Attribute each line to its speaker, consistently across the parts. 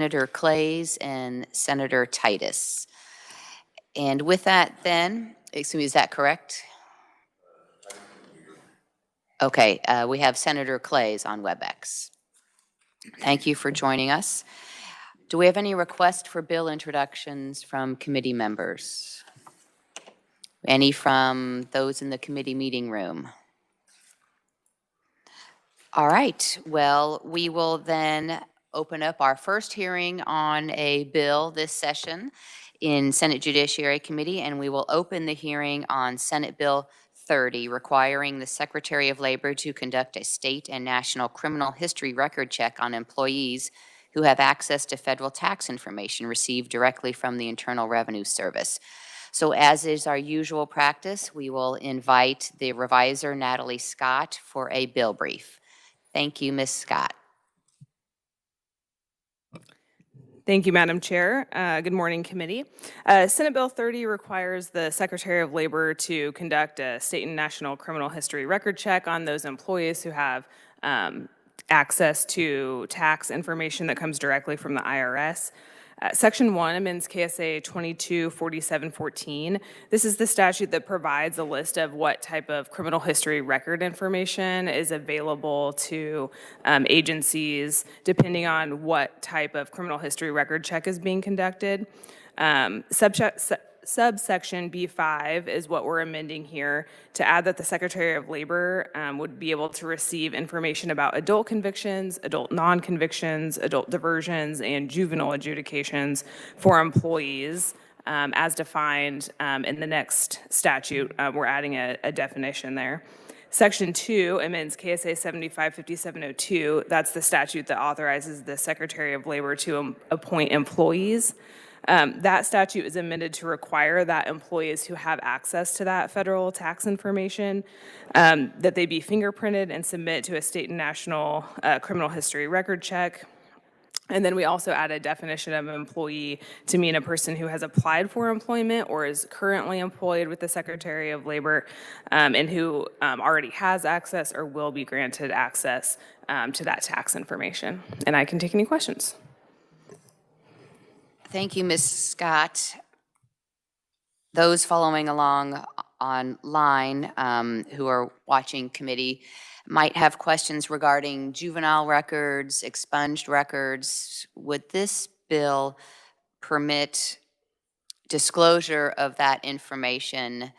Speaker 1: Senator Clays and Senator Titus. And with that then, excuse me, is that correct? Okay, we have Senator Clays on WebEx. Thank you for joining us. Do we have any requests for bill introductions from committee members? Any from those in the committee meeting room? All right, well, we will then open up our first hearing on a bill this session in Senate Judiciary Committee, and we will open the hearing on Senate Bill 30, requiring the Secretary of Labor to conduct a state and national criminal history record check on employees who have access to federal tax information received directly from the Internal Revenue Service. So as is our usual practice, we will invite the reviser, Natalie Scott, for a bill brief. Thank you, Ms. Scott.
Speaker 2: Thank you, Madam Chair. Good morning, committee. Senate Bill 30 requires the Secretary of Labor to conduct a state and national criminal history record check on those employees who have access to tax information that comes directly from the IRS. Section 1 amends KSA 224714. This is the statute that provides a list of what type of criminal history record information is available to agencies depending on what type of criminal history record check is being conducted. Subsection B5 is what we're amending here to add that the Secretary of Labor would be able to receive information about adult convictions, adult non-convictions, adult diversions, and juvenile adjudications for employees as defined in the next statute. We're adding a definition there. Section 2 amends KSA 755702. That's the statute that authorizes the Secretary of Labor to appoint employees. That statute is amended to require that employees who have access to that federal tax information, that they be fingerprinted and submit to a state and national criminal history record check. And then we also add a definition of an employee to mean a person who has applied for employment or is currently employed with the Secretary of Labor and who already has access or will be granted access to that tax information. And I can take any questions.
Speaker 1: Thank you, Ms. Scott. Those following along online who are watching committee might have questions regarding juvenile records, expunged records. Would this bill permit disclosure of that information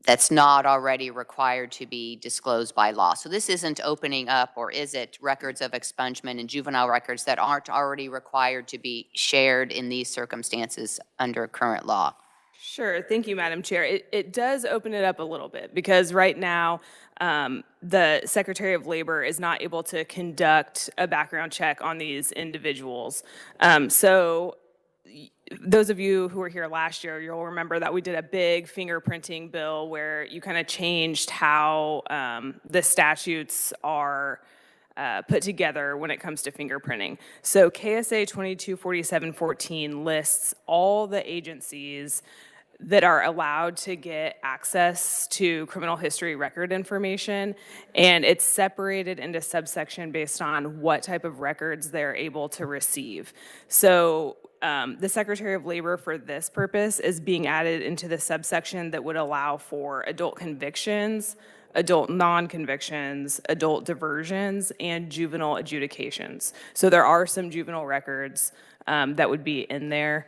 Speaker 1: that's not already required to be disclosed by law? So this isn't opening up, or is it, records of expungement and juvenile records that aren't already required to be shared in these circumstances under current law?
Speaker 2: Sure, thank you, Madam Chair. It does open it up a little bit because right now the Secretary of Labor is not able to conduct a background check on these individuals. So those of you who were here last year, you'll remember that we did a big fingerprinting bill where you kind of changed how the statutes are put together when it comes to fingerprinting. So KSA 224714 lists all the agencies that are allowed to get access to criminal history record information, and it's separated into subsection based on what type of records they're able to receive. So the Secretary of Labor for this purpose is being added into the subsection that would allow for adult convictions, adult non-convictions, adult diversions, and juvenile adjudications. So there are some juvenile records that would be in there,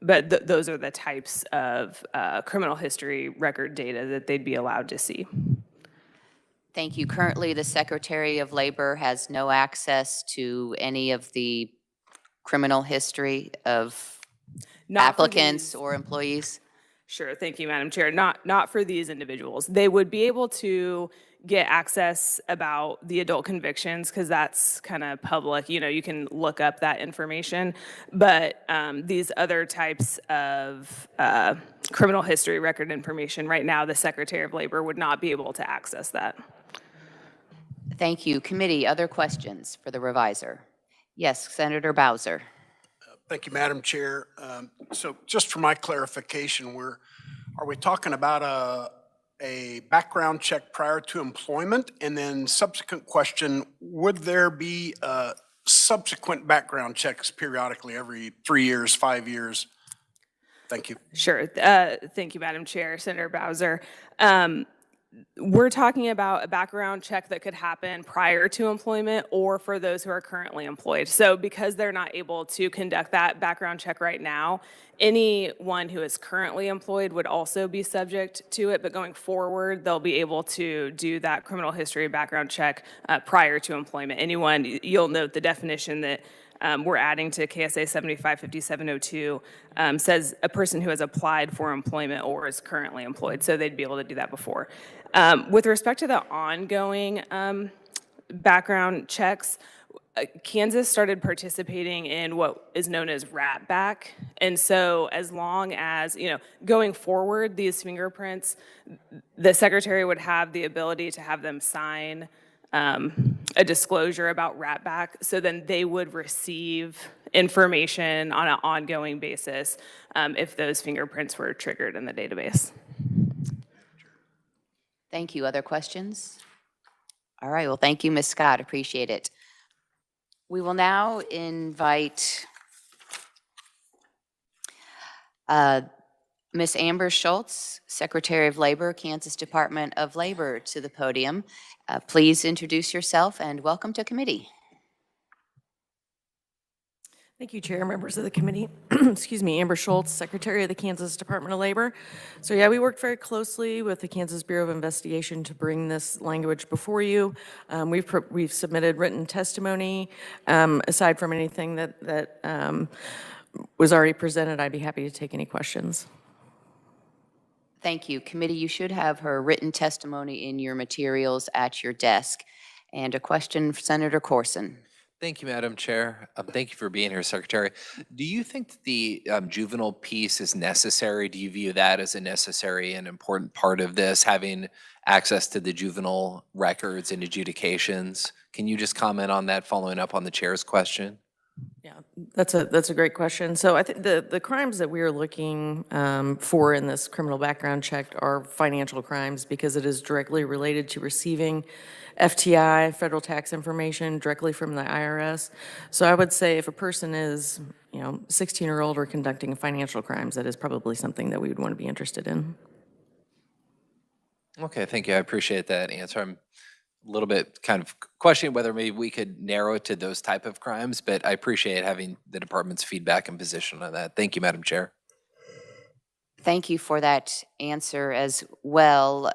Speaker 2: but those are the types of criminal history record data that they'd be allowed to see.
Speaker 1: Thank you. Currently, the Secretary of Labor has no access to any of the criminal history of applicants or employees?
Speaker 2: Sure, thank you, Madam Chair. Not for these individuals. They would be able to get access about the adult convictions because that's kind of public. You know, you can look up that information. But these other types of criminal history record information, right now, the Secretary of Labor would not be able to access that.
Speaker 1: Thank you. Committee, other questions for the reviser? Yes, Senator Bowser.
Speaker 3: Thank you, Madam Chair. So just for my clarification, are we talking about a background check prior to employment? And then subsequent question, would there be subsequent background checks periodically every 3 years, 5 years? Thank you.
Speaker 2: Sure. Thank you, Madam Chair. Senator Bowser. We're talking about a background check that could happen prior to employment or for those who are currently employed. So because they're not able to conduct that background check right now, anyone who is currently employed would also be subject to it, but going forward, they'll be able to do that criminal history background check prior to employment. Anyone, you'll note the definition that we're adding to KSA 755702 says a person who has applied for employment or is currently employed, so they'd be able to do that before. With respect to the ongoing background checks, Kansas started participating in what is known as RAT back. And so as long as, going forward, these fingerprints, the secretary would have the ability to have them sign a disclosure about RAT back, so then they would receive information on an ongoing basis if those fingerprints were triggered in the database.
Speaker 1: Thank you. Other questions? All right. Well, thank you, Ms. Scott. Appreciate it. We will now invite Ms. Amber Schultz, Secretary of Labor, Kansas Department of Labor, to the podium. Please introduce yourself and welcome to committee.
Speaker 4: Thank you, Chair, members of the committee. Excuse me, Amber Schultz, Secretary of the Kansas Department of Labor. So yeah, we worked very closely with the Kansas Bureau of Investigation to bring this language before you. We've submitted written testimony. Aside from anything that was already presented, I'd be happy to take any questions.
Speaker 1: Thank you. Committee, you should have her written testimony in your materials at your desk. And a question for Senator Corson.
Speaker 5: Thank you, Madam Chair. Thank you for being here, Secretary. Do you think that the juvenile piece is necessary? Do you view that as a necessary and important part of this, having access to the juvenile records and adjudications? Can you just comment on that, following up on the Chair's question?
Speaker 4: Yeah, that's a great question. So I think the crimes that we are looking for in this criminal background check are financial crimes because it is directly related to receiving FTI, federal tax information, directly from the IRS. So I would say if a person is, 16 or older conducting financial crimes, that is probably something that we would want to be interested in.
Speaker 5: Okay, thank you. I appreciate that answer. I'm a little bit kind of questioning whether maybe we could narrow it to those type of crimes, but I appreciate having the department's feedback and position on that. Thank you, Madam Chair.
Speaker 1: Thank you for that answer as well.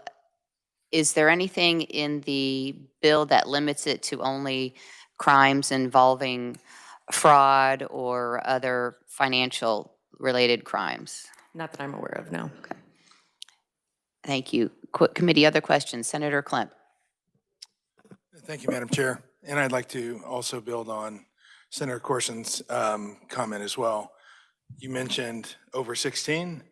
Speaker 1: Is there anything in the bill that limits it to only crimes involving fraud or other financial related crimes?
Speaker 4: Not that I'm aware of, no.
Speaker 1: Okay. Thank you. Committee, other questions? Senator Klemp.
Speaker 6: Thank you, Madam Chair. And I'd like to also build on Senator Corson's comment as well. You mentioned over 16.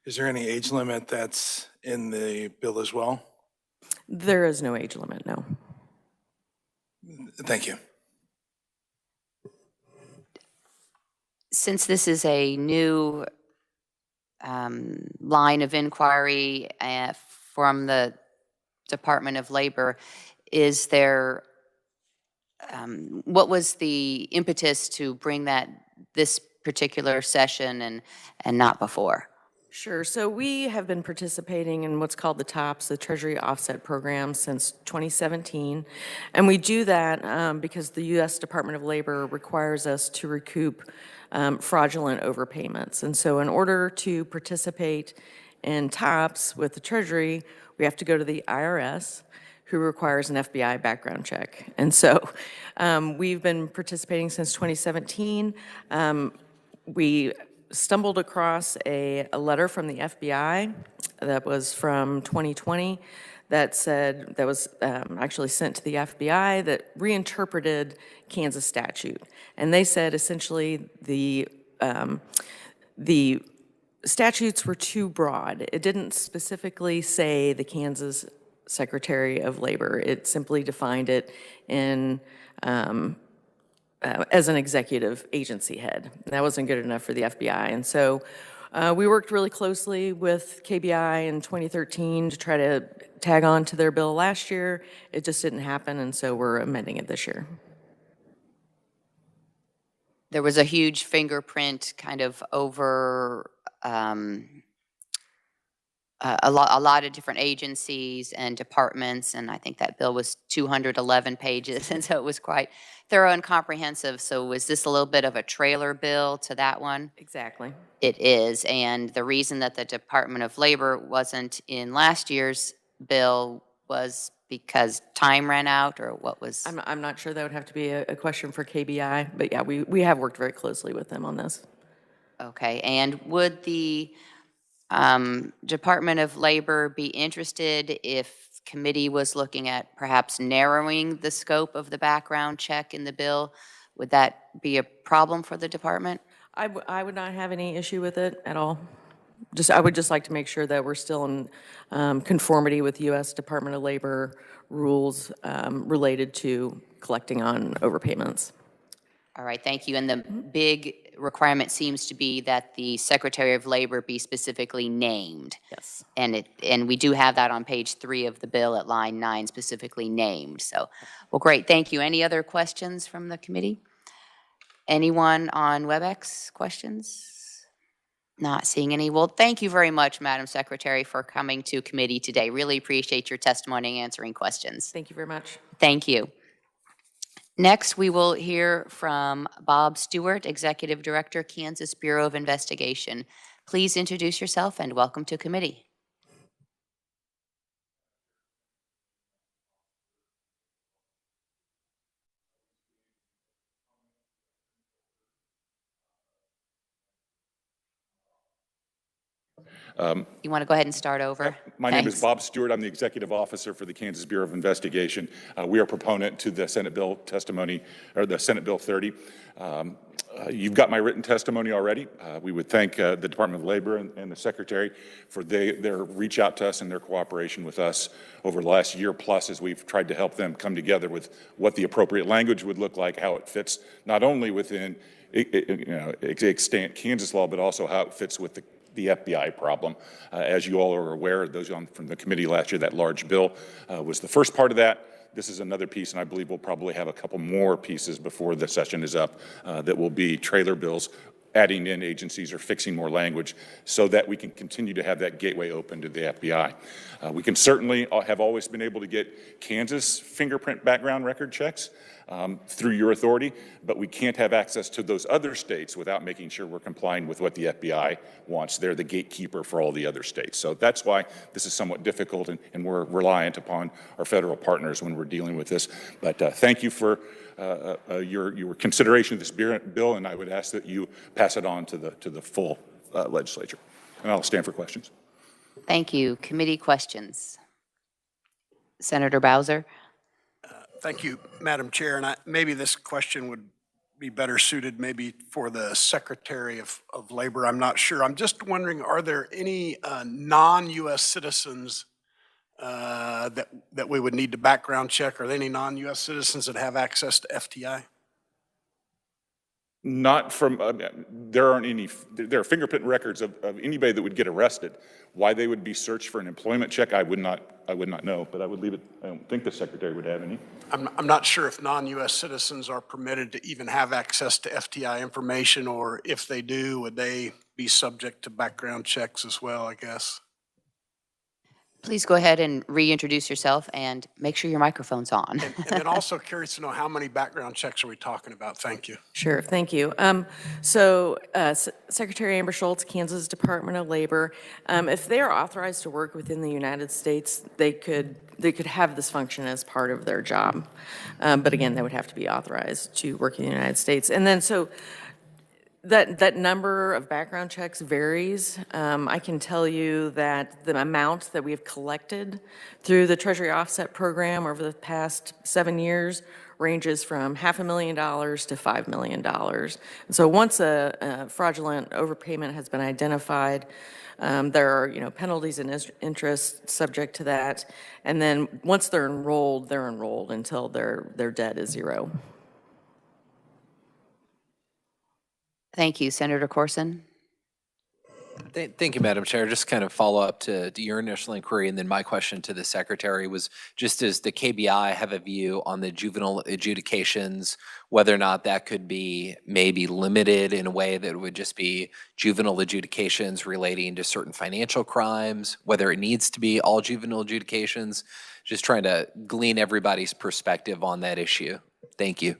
Speaker 6: Is there any age limit that's in the bill as well?
Speaker 4: There is no age limit, no.
Speaker 6: Thank you.
Speaker 1: Since this is a new line of inquiry from the Department of Labor, is there, what was the impetus to bring this particular session and not before?
Speaker 4: Sure. So we have been participating in what's called the TOPS, the Treasury Offset Program, since 2017. And we do that because the U.S. Department of Labor requires us to recoup fraudulent overpayments. And so in order to participate in TOPS with the Treasury, we have to go to the IRS, who requires an FBI background check. And so we've been participating since 2017. We stumbled across a letter from the FBI that was from 2020 that said, that was actually sent to the FBI that reinterpreted Kansas statute. And they said essentially the statutes were too broad. It didn't specifically say the Kansas Secretary of Labor. It simply defined it in as an executive agency head. That wasn't good enough for the FBI. And so we worked really closely with KBI in 2013 to try to tag on to their bill last year. It just didn't happen, and so we're amending it this year.
Speaker 1: there was a huge fingerprint kind of over a lot of different agencies and departments, and I think that bill was 211 pages, and so it was quite thorough and comprehensive. So was this a little bit of a trailer bill to that one?
Speaker 4: Exactly.
Speaker 1: It is, and the reason that the Department of Labor wasn't in last year's bill was because time ran out, or what was?
Speaker 4: I'm not sure. That would have to be a question for KBI, but yeah, we have worked very closely with them on this.
Speaker 1: Okay, and would the Department of Labor be interested if committee was looking at perhaps narrowing the scope of the background check in the bill? Would that be a problem for the department?
Speaker 4: I would not have any issue with it at all. I would just like to make sure that we're still in conformity with U.S. Department of Labor rules related to collecting on overpayments.
Speaker 1: All right, thank you. And the big requirement seems to be that the Secretary of Labor be specifically named.
Speaker 4: Yes.
Speaker 1: And we do have that on page 3 of the bill at line 9, specifically named. So, well, great, thank you. Any other questions from the committee? Anyone on WebEx questions? Not seeing any. Well, thank you very much, Madam Secretary, for coming to committee today. Really appreciate your testimony and answering questions.
Speaker 4: Thank you very much.
Speaker 1: Thank you. Next, we will hear from Bob Stewart, Executive Director, Kansas Bureau of Investigation. Please introduce yourself and welcome to committee. You want to go ahead and start over?
Speaker 7: My name is
Speaker 1: Thanks.
Speaker 7: Bob Stewart. I'm the Executive Officer for the Kansas Bureau of Investigation. We are proponent to the Senate Bill testimony, or the Senate Bill 30. You've got my written testimony already. We would thank the Department of Labor and the Secretary for their reach out to us and their cooperation with us over the last year plus as we've tried to help them come together with what the appropriate language would look like, how it fits not only within extant Kansas law, but also how it fits with the FBI problem. As you all are aware, those from the committee last year, that large bill was the first part of that. This is another piece, and I believe we'll probably have a couple more pieces before the session is up that will be trailer bills, adding in agencies or fixing more language so that we can continue to have that gateway open to the FBI. We can certainly have always been able to get Kansas fingerprint background record checks through your authority, but we can't have access to those other states without making sure we're complying with what the FBI wants. They're the gatekeeper for all the other states. So that's why this is somewhat difficult, and we're reliant upon our federal partners when we're dealing with this. But thank you for your consideration of this bill, and I would ask that you pass it on to the full legislature. And I'll stand for questions.
Speaker 1: Thank you. Committee questions. Senator Bowser.
Speaker 3: Thank you, Madam Chair. And maybe this question would be better suited maybe for the Secretary of Labor. I'm not sure. I'm just wondering, are there any non-U.S. citizens that we would need to background check? Are there any non-U.S. citizens that have access to FTI?
Speaker 7: Not from, there aren't any, there are fingerprint records of anybody that would get arrested. Why they would be searched for an employment check, I would not know, but I would leave it, I don't think the Secretary would have any.
Speaker 3: I'm not sure if non-U.S. citizens are permitted to even have access to FTI information, or if they do, would they be subject to background checks as well, I guess?
Speaker 1: Please go ahead and reintroduce yourself and make sure your microphone's on.
Speaker 3: And then also curious to know, how many background checks are we talking about? Thank you.
Speaker 4: Sure, thank you. Secretary Amber Schultz, Kansas Department of Labor, if they are authorized to work within the United States, they could have this function as part of their job. But again, they would have to be authorized to work in the United States. And then that number of background checks varies. I can tell you that the amount that we have collected through the Treasury Offset Program over the past 7 years ranges from $500,000 to $5 million. And so once a fraudulent overpayment has been identified, there are penalties and interest subject to that. And then once they're enrolled until their debt is zero.
Speaker 1: Thank you. Senator Corson.
Speaker 5: Thank you, Madam Chair. Just kind of follow up to your initial inquiry, and then my question to the Secretary was just, does the KBI have a view on the juvenile adjudications, whether or not that could be maybe limited in a way that would just be juvenile adjudications relating to certain financial crimes, whether it needs to be all juvenile adjudications? Just trying to glean everybody's perspective on that issue. Thank you.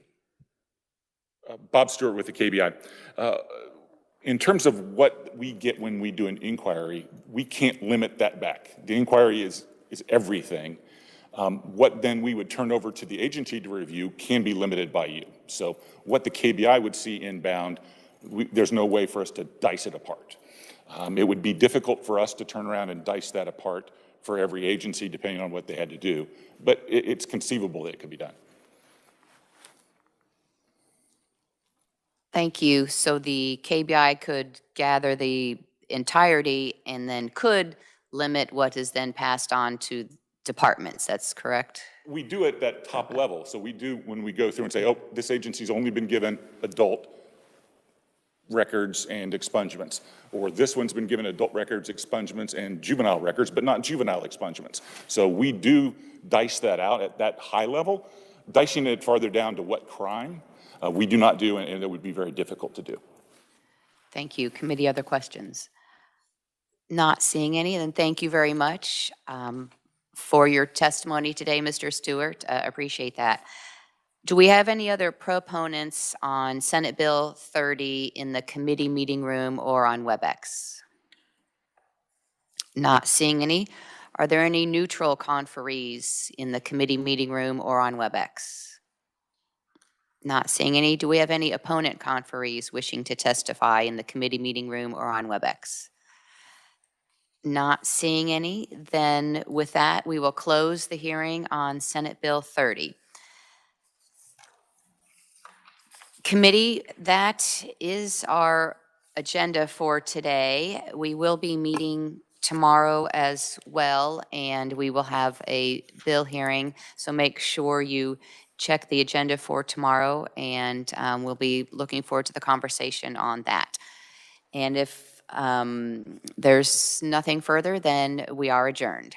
Speaker 7: Bob Stewart with the KBI. In terms of what we get when we do an inquiry, we can't limit that back. The inquiry is everything. What then we would turn over to the agency to review can be limited by you. So what the KBI would see inbound, there's no way for us to dice it apart. It would be difficult for us to turn around and dice that apart for every agency depending on what they had to do, but it's conceivable that it could be done.
Speaker 1: Thank you. So the KBI could gather the entirety and then could limit what is then passed on to departments. That's correct?
Speaker 7: We do it at that top level. So we do, when we go through and say, oh, this agency's only been given adult records and expungements, or this one's been given adult records, expungements, and juvenile records, but not juvenile expungements. So we do dice that out at that high level. Dicing it farther down to what crime, we do not do, and it would be very difficult to do.
Speaker 1: Thank you. Committee, other questions? Not seeing any, then thank you very much for your testimony today, Mr. Stewart. Appreciate that. Do we have any other proponents on Senate Bill 30 in the committee meeting room or on WebEx? Not seeing any. Are there any neutral conferees in the committee meeting room or on WebEx? Not seeing any. Do we have any opponent conferees wishing to testify in the committee meeting room or on WebEx? Not seeing any. Then with that, we will close the hearing on Senate Bill 30. Committee, that is our agenda for today. We will be meeting tomorrow as well, and we will have a bill hearing. So make sure you check the agenda for tomorrow, and we'll be looking forward to the conversation on that. And if there's nothing further, then we are adjourned.